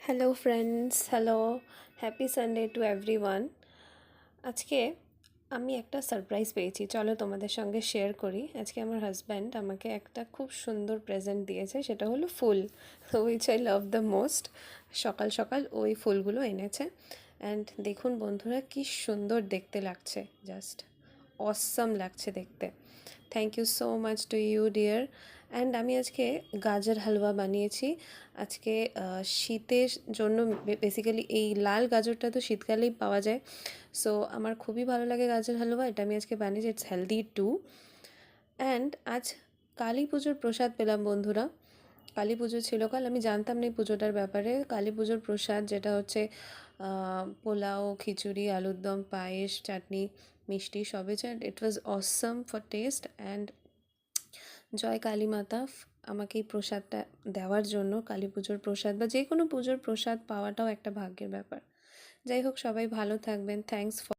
Hello friends, hello, happy Sunday to everyone. আজকে আমি একটা সারপ্রাইজ পেয়েছি, চলো তোমাদের সঙ্গে শেয়ার করি। আজকে আমার হাজব্যান্ড আমাকে একটা খুব সুন্দর প্রেজেন্ট দিয়েছে, সেটা হলো ফুল, which I love the most. সকাল সকাল ওই ফুলগুলো এনেছে, অ্যান্ড দেখুন বন্ধুরা কি সুন্দর দেখতে লাগছে, জাস্ট অসাম লাগছে দেখতে। Thank you so much to you dear. And আমি আজকে গাজর হালুয়া বানিয়েছি। আজকে শীতের জন্য বেসিক্যালি এই লাল গাজরটা তো শীতকালেই পাওয়া যায়, সো আমার খুবই ভালো লাগে গাজর হালুয়া। এটা আমি আজকে বানিয়েছি, ইটস হেলদি টু। অ্যান্ড আজ কালী পুজোর প্রসাদ পেলাম বন্ধুরা। কালী পুজো ছিল কাল, আমি জানতাম না এই পুজোটার ব্যাপারে। কালী পুজোর প্রসাদ যেটা হচ্ছে পোলাও, খিচুড়ি, আলুর দম, পায়েস, চাটনি, মিষ্টি সব হয়েছে, and it was awesome for taste. And জয় কালী মাতা আমাকে এই প্রসাদটা দেওয়ার জন্য। কালী পুজোর প্রসাদ বা যে কোনো পুজোর প্রসাদ পাওয়াটাও একটা ভাগ্যের ব্যাপার। যাই হোক, সবাই ভালো থাকবেন। Thanks for